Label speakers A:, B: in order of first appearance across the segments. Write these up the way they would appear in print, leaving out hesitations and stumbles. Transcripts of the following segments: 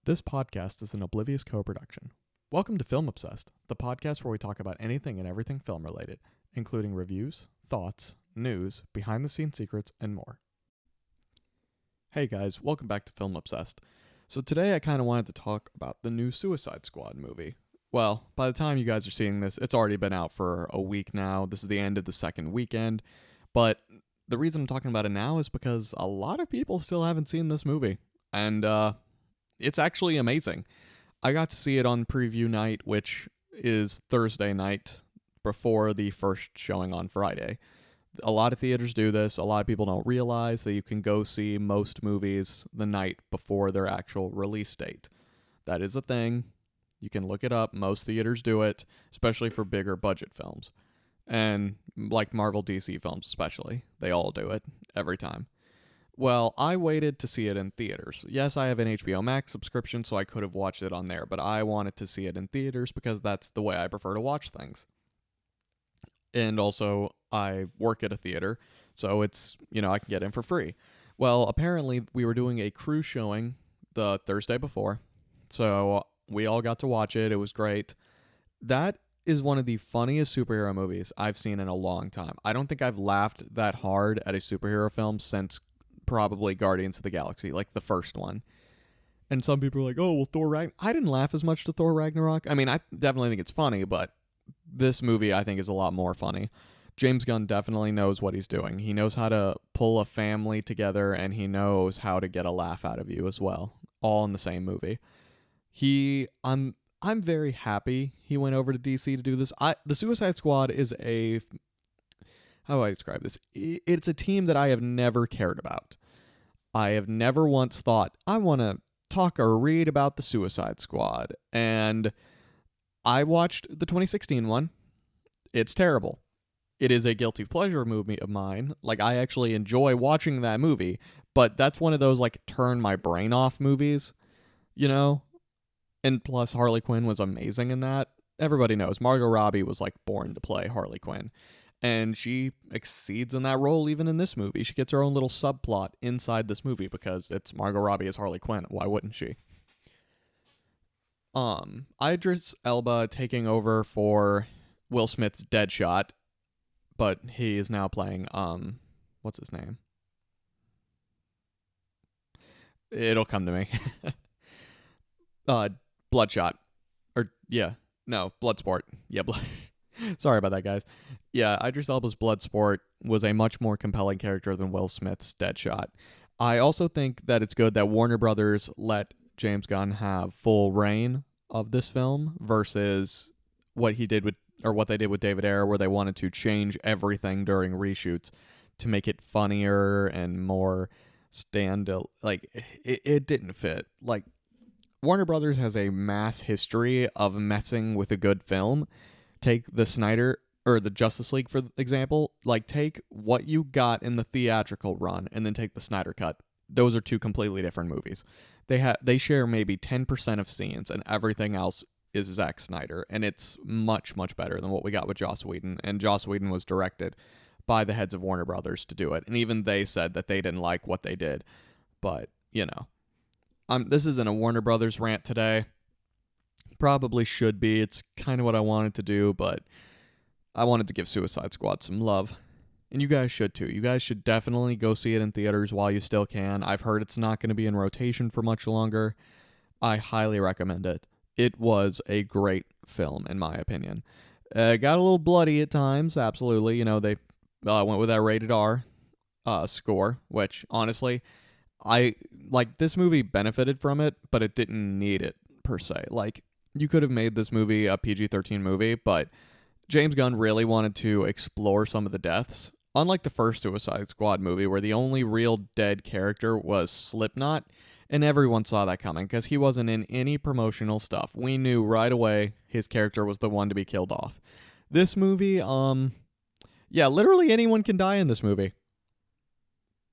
A: This podcast is an Oblivious Co production. Welcome to Film Obsessed, the podcast where we talk about anything and everything film related, including reviews, thoughts, news, behind the scenes secrets, and more. Hey guys, welcome back to Film Obsessed. So today I kind of wanted to talk about the new Suicide Squad movie. Well, by the time you guys are seeing this, it's already been out for a week now. This is the end of the second weekend. But the reason I'm talking about it now is because a lot of people still haven't seen this movie. And, it's actually amazing. I got to see it on preview night, which is Thursday night before the first showing on Friday. A lot of theaters do this. A lot of people don't realize that you can go see most movies the night before their actual release date. That is a thing. You can look it up. Most theaters do it, especially for bigger budget films. And like Marvel DC films especially. They all do it every time. Well, I waited to see it in theaters. Yes, I have an HBO Max subscription, so I could have watched it on there, but I wanted to see it in theaters because that's the way I prefer to watch things. And also, I work at a theater, so it's, I can get in for free. Well, apparently, we were doing a crew showing the Thursday before, so we all got to watch it. It was great. That is one of the funniest superhero movies I've seen in a long time. I don't think I've laughed that hard at a superhero film since probably Guardians of the Galaxy, like the first one. And some people are like, oh, well, Thor Ragnarok. I didn't laugh as much to Thor Ragnarok. I mean, I definitely think it's funny, but this movie I think is a lot more funny. James Gunn definitely knows what he's doing. He knows how to pull a family together, and he knows how to get a laugh out of you as well, all in the same movie. I'm very happy he went over to DC to do this. The Suicide Squad is how do I describe this? It's a team that I have never cared about. I have never once thought, I want to talk or read about the Suicide Squad. And I watched the 2016 one. It's terrible. It is a guilty pleasure movie of mine. Like, I actually enjoy watching that movie, but that's one of those, like, turn my brain off movies, And plus, Harley Quinn was amazing in that. Everybody knows Margot Robbie was, like, born to play Harley Quinn. And she exceeds in that role even in this movie. She gets her own little subplot inside this movie because it's Margot Robbie as Harley Quinn. Why wouldn't she? Idris Elba taking over for Will Smith's Deadshot, but he is now playing, what's his name? It'll come to me. Bloodshot. Bloodsport. Yeah, Sorry about that, guys. Yeah, Idris Elba's Bloodsport was a much more compelling character than Will Smith's Deadshot. I also think that it's good that Warner Brothers let James Gunn have full reign of this film versus what they did with David Ayer, where they wanted to change everything during reshoots to make it funnier and more it didn't fit. Like, Warner Brothers has a mass history of messing with a good film. Take the Snyder or the Justice League, for example. Like, take what you got in the theatrical run and then take the Snyder cut. Those are two completely different movies. They share maybe 10% of scenes, and everything else is Zack Snyder, and it's much, much better than what we got with Joss Whedon. And Joss Whedon was directed by the heads of Warner Brothers to do it, and even they said that they didn't like what they did. But, this isn't a Warner Brothers rant today. Probably should be. It's kind of what I wanted to do, but I wanted to give Suicide Squad some love. And you guys should too. You guys should definitely go see it in theaters while you still can. I've heard it's not going to be in rotation for much longer. I highly recommend it. It was a great film, in my opinion. Got a little bloody at times, absolutely. They went with that rated R score, which, honestly, this movie benefited from it, but it didn't need it, per se. Like, you could have made this movie a PG-13 movie, but James Gunn really wanted to explore some of the deaths. Unlike the first Suicide Squad movie, where the only real dead character was Slipknot, and everyone saw that coming because he wasn't in any promotional stuff. We knew right away his character was the one to be killed off. This movie, literally anyone can die in this movie.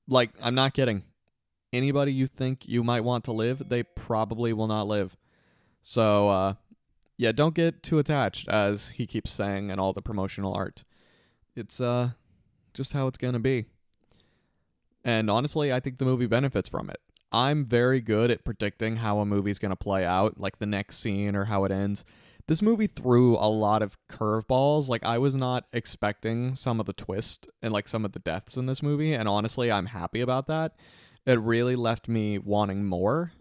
A: Like, I'm not kidding. Anybody you think you might want to live, they probably will not live. So, don't get too attached, as he keeps saying in all the promotional art. It's just how it's going to be. And honestly, I think the movie benefits from it. I'm very good at predicting how a movie's going to play out, like the next scene or how it ends. This movie threw a lot of curveballs. Like, I was not expecting some of the twist and like some of the deaths in this movie, and honestly, I'm happy about that. It really left me wanting more.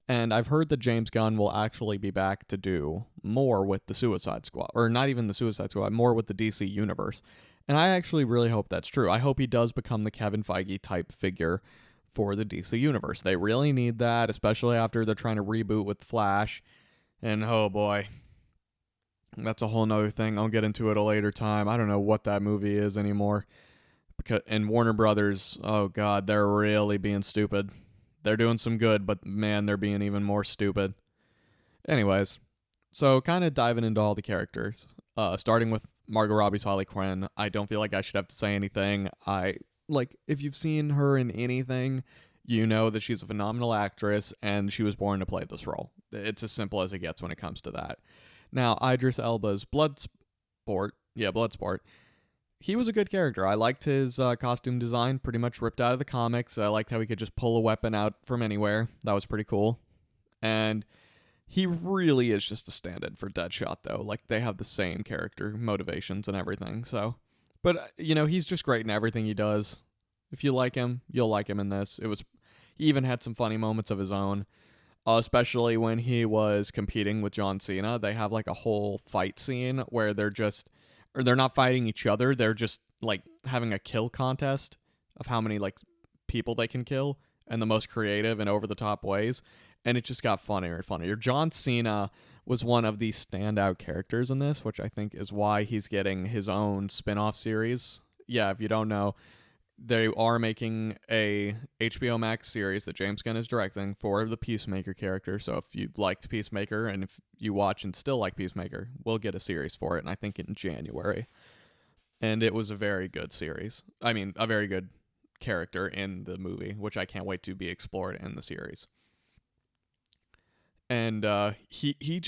A: And I've heard that James Gunn will actually be back to do more with the Suicide Squad, or not even the Suicide Squad, more with the DC universe. And I actually really hope that's true. I hope he does become the Kevin Feige type figure for the DC universe. They really need that, especially after they're trying to reboot with Flash. And oh boy, that's a whole nother thing. I'll get into it a later time. I don't know what that movie is anymore. And Warner Brothers, oh god, they're really being stupid. They're doing some good, but man, they're being even more stupid. Anyways, so kind of diving into all the characters, starting with Margot Robbie's Harley Quinn. I don't feel like I should have to say anything. If you've seen her in anything, you know that she's a phenomenal actress, and she was born to play this role. It's as simple as it gets when it comes to that. Now, Idris Elba's Bloodsport, he was a good character. I liked his costume design, pretty much ripped out of the comics. I liked how he could just pull a weapon out from anywhere. That was pretty cool. And he really is just a stand-in for Deadshot, though. Like, they have the same character motivations and everything, so... But, he's just great in everything he does. If you like him, you'll like him in this. He even had some funny moments of his own, especially when he was competing with John Cena. They have, like, a whole fight scene where they're not fighting each other. They're just, like, having a kill contest of how many, like, people they can kill in the most creative and over-the-top ways. And it just got funnier and funnier. John Cena was one of the standout characters in this, which I think is why he's getting his own spin-off series. Yeah, if you don't know, they are making a HBO Max series that James Gunn is directing for the Peacemaker character. So if you liked Peacemaker, and if you watch and still like Peacemaker, we'll get a series for it, and I think in January. And it was a very good series. I mean, a very good character in the movie, which I can't wait to be explored in the series. And he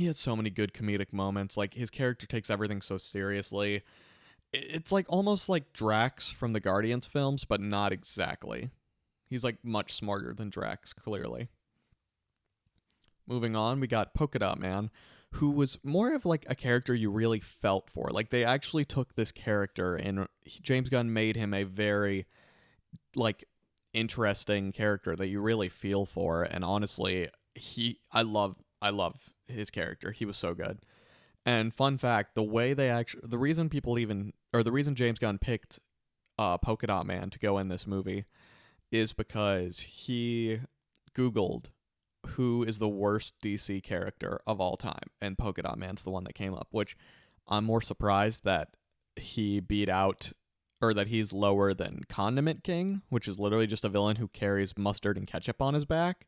A: had so many good comedic moments. Like, his character takes everything so seriously. It's like almost like Drax from the Guardians films, but not exactly. He's like much smarter than Drax, clearly. Moving on, we got Polka Dot Man, who was more of like a character you really felt for. Like, they actually took this character and James Gunn made him a very like interesting character that you really feel for. And honestly, I love his character. He was so good. And fun fact, the reason James Gunn picked Polka Dot Man to go in this movie is because he Googled who is the worst DC character of all time, and Polka Dot Man's the one that came up, which I'm more surprised that he beat out, or that he's lower than Condiment King, which is literally just a villain who carries mustard and ketchup on his back.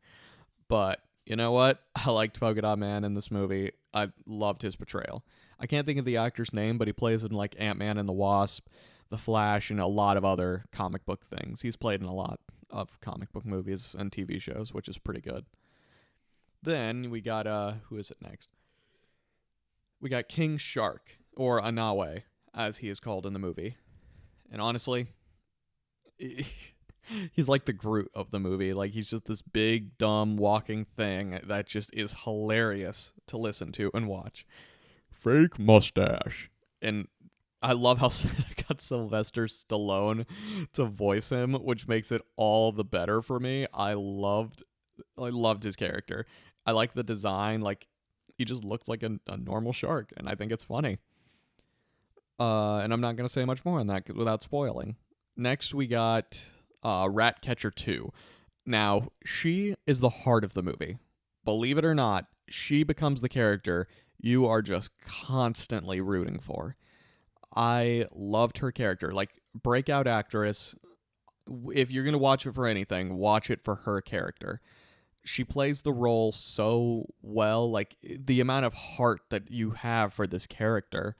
A: But you know what? I liked Polka Dot Man in this movie. I loved his portrayal. I can't think of the actor's name, but he plays in like Ant-Man and the Wasp, The Flash, and a lot of other comic book things. He's played in a lot of comic book movies and TV shows, which is pretty good. Then we got, who is it next? We got King Shark, or Anawe, as he is called in the movie. And honestly, he's like the Groot of the movie. Like, he's just this big, dumb, walking thing that just is hilarious to listen to and watch. Fake mustache. And I love how I got Sylvester Stallone to voice him, which makes it all the better for me. I loved his character. I like the design. Like, he just looks like a normal shark, and I think it's funny. And I'm not going to say much more on that without spoiling. Next, we got Ratcatcher 2. Now, she is the heart of the movie. Believe it or not, she becomes the character you are just constantly rooting for. I loved her character. Like, breakout actress. If you're going to watch it for anything, watch it for her character. She plays the role so well. Like, the amount of heart that you have for this character.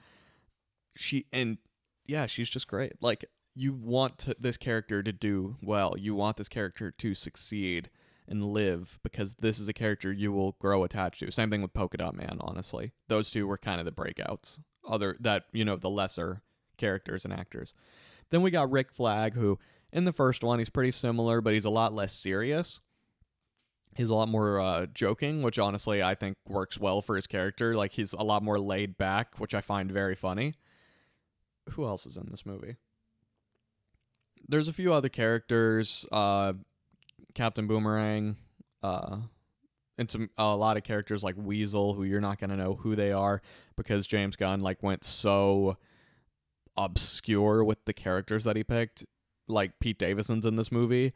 A: She's just great. Like, you want this character to do well. You want this character to succeed and live, because this is a character you will grow attached to. Same thing with Polka Dot Man, honestly. Those two were kind of the breakouts. The lesser characters and actors. Then we got Rick Flagg, who In the first one, he's pretty similar, but he's a lot less serious. He's a lot more joking, which honestly I think works well for his character. Like, he's a lot more laid back, which I find very funny. Who else is in this movie? There's a few other characters. Captain Boomerang, and a lot of characters like Weasel, who you're not gonna know who they are because James Gunn like went so obscure with the characters that he picked. Like Pete Davidson's in this movie,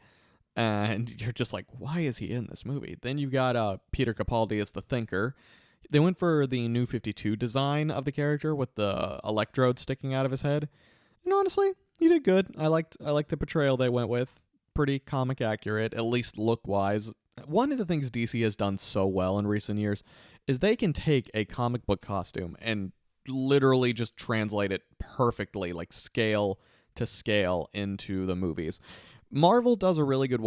A: and you're just like, why is he in this movie? Then you got Peter Capaldi as the Thinker. They went for the New 52 design of the character with the electrode sticking out of his head, and honestly, he did good. I liked the portrayal they went with. Pretty comic accurate, at least look wise. One of the things DC has done so well in recent years is they can take a comic book costume and literally just translate it perfectly, like scale to scale, into the movies. Marvel does a really good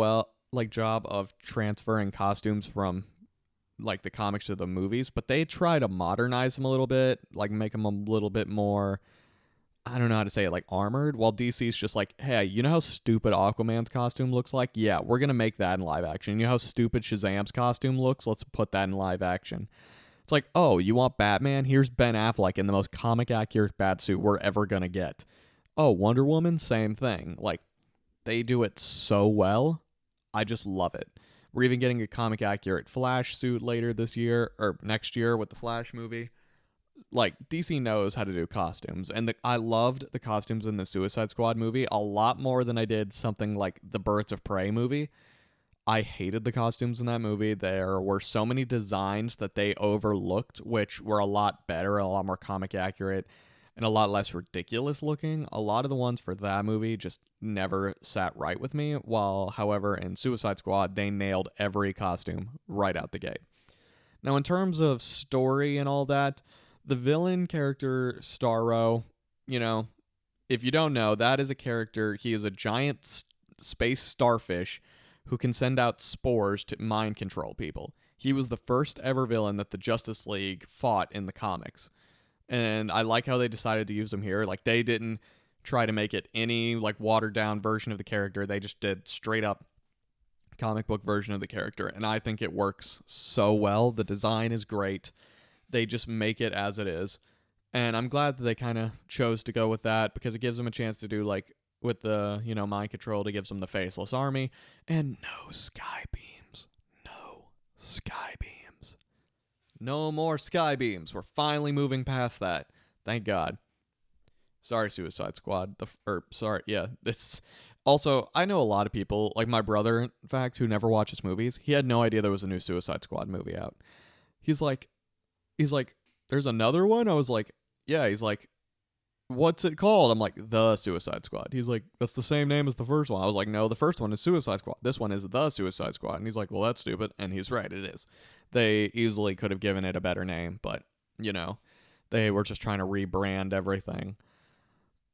A: job of transferring costumes from like the comics to the movies, but they try to modernize them a little bit, like make them a little bit more, I don't know how to say it, like armored, while DC's just like, hey, you know how stupid Aquaman's costume looks like? Yeah, we're going to make that in live action. You know how stupid Shazam's costume looks? Let's put that in live action. It's like, oh, you want Batman? Here's Ben Affleck in the most comic accurate batsuit we're ever going to get. Oh, Wonder Woman? Same thing. Like, they do it so well. I just love it. We're even getting a comic accurate Flash suit later this year, or next year with the Flash movie. Like, DC knows how to do costumes, and I loved the costumes in the Suicide Squad movie a lot more than I did something like the Birds of Prey movie. I hated the costumes in that movie. There were so many designs that they overlooked, which were a lot better, a lot more comic accurate, and a lot less ridiculous looking. A lot of the ones for that movie just never sat right with me, while, however, in Suicide Squad, they nailed every costume right out the gate. Now, in terms of story and all that, the villain character, Starro, if you don't know, that is a character. He is a giant space starfish who can send out spores to mind control people. He was the first ever villain that the Justice League fought in the comics. And I like how they decided to use him here. Like, they didn't try to make it any, like, watered-down version of the character. They just did straight-up comic book version of the character. And I think it works so well. The design is great. They just make it as it is. And I'm glad that they kind of chose to go with that, because it gives them a chance to do, like, with the, mind control, it gives them the faceless army. And no sky beams. No sky beams. No more sky beams. We're finally moving past that. Thank God. Sorry, Suicide Squad. It's also, I know a lot of people, like my brother, in fact, who never watches movies. He had no idea there was a new Suicide Squad movie out. He's like, there's another one? I was like, yeah. He's like, what's it called? I'm like, The Suicide Squad. He's like, that's the same name as the first one. I was like, no, the first one is Suicide Squad. This one is The Suicide Squad. And he's like, well, that's stupid. And he's right, it is. They easily could have given it a better name, but, they were just trying to rebrand everything.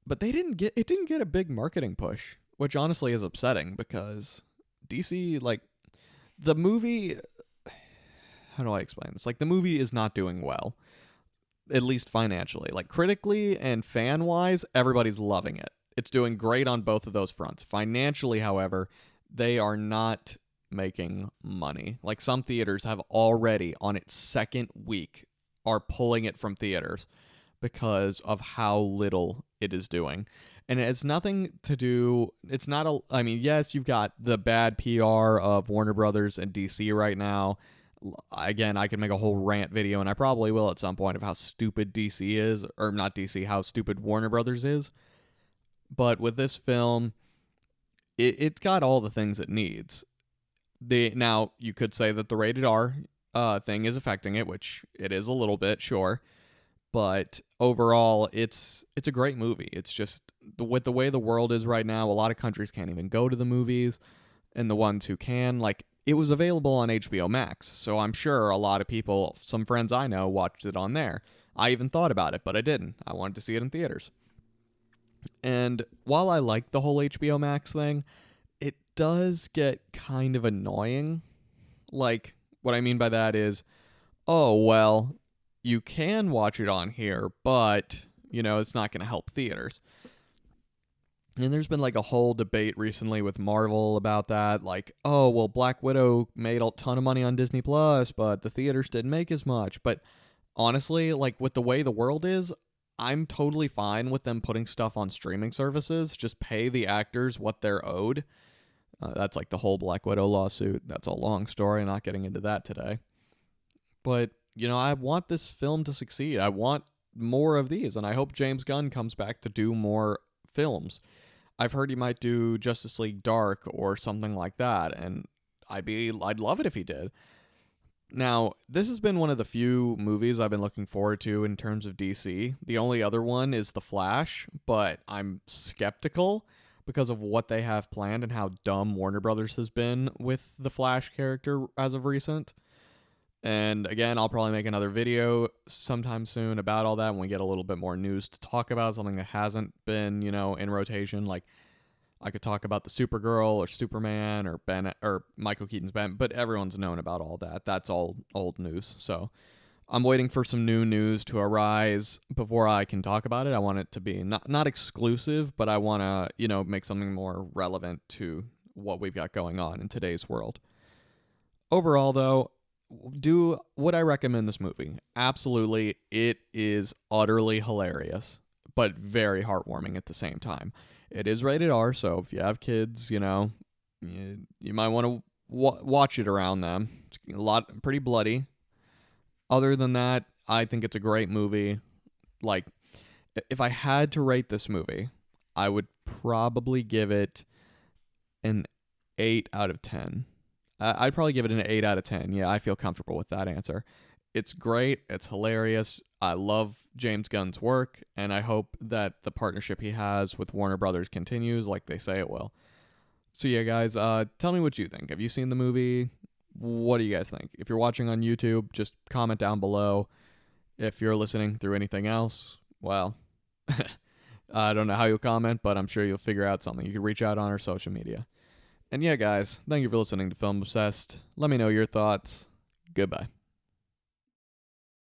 A: But it didn't get a big marketing push, which honestly is upsetting, because DC, like, the movie, how do I explain this? Like, the movie is not doing well, at least financially. Like, critically and fan-wise, everybody's loving it. It's doing great on both of those fronts. Financially, however, they are not making money. Like, some theaters have already, on its second week, are pulling it from theaters because of how little it is doing. And it has nothing to do, yes, you've got the bad PR of Warner Brothers and DC right now. Again, I could make a whole rant video, and I probably will at some point, of how stupid DC is, or not DC, how stupid Warner Brothers is. But with this film, it's got all the things it needs. Now, you could say that the rated R thing is affecting it, which it is a little bit, sure. But overall, it's a great movie. It's just, with the way the world is right now, a lot of countries can't even go to the movies, and the ones who can, like, it was available on HBO Max, so I'm sure a lot of people, some friends I know, watched it on there. I even thought about it, but I didn't. I wanted to see it in theaters. And while I like the whole HBO Max thing, it does get kind of annoying. Like, what I mean by that is, oh, well, you can watch it on here, but, it's not going to help theaters. And there's been like a whole debate recently with Marvel about that. Like, oh, well, Black Widow made a ton of money on Disney Plus, but the theaters didn't make as much. But honestly, like with the way the world is, I'm totally fine with them putting stuff on streaming services. Just pay the actors what they're owed. That's like the whole Black Widow lawsuit. That's a long story. Not getting into that today. But, I want this film to succeed. I want more of these, and I hope James Gunn comes back to do more films. I've heard he might do Justice League Dark or something like that, and I'd love it if he did. Now, this has been one of the few movies I've been looking forward to in terms of DC. The only other one is The Flash, but I'm skeptical because of what they have planned and how dumb Warner Brothers has been with the Flash character as of recent. And again, I'll probably make another video sometime soon about all that when we get a little bit more news to talk about, something that hasn't been, in rotation. Like, I could talk about the Supergirl or Superman or Ben or Michael Keaton's Ben, but everyone's known about all that. That's all old news. So I'm waiting for some new news to arise before I can talk about it. I want it to be not exclusive, but I want to, make something more relevant to what we've got going on in today's world. Overall, though, would I recommend this movie? Absolutely. It is utterly hilarious, but very heartwarming at the same time. It is rated R, so if you have kids, you might want to watch it around them. It's pretty bloody. Other than that, I think it's a great movie. Like, if I had to rate this movie, I would probably give it an 8 out of 10. I'd probably give it an 8 out of 10. Yeah, I feel comfortable with that answer. It's great. It's hilarious. I love James Gunn's work, and I hope that the partnership he has with Warner Brothers continues like they say it will. So yeah, guys, tell me what you think. Have you seen the movie? What do you guys think? If you're watching on YouTube, just comment down below. If you're listening through anything else, well, I don't know how you'll comment, but I'm sure you'll figure out something. You can reach out on our social media. And yeah, guys, thank you for listening to Film Obsessed. Let me know your thoughts. Goodbye.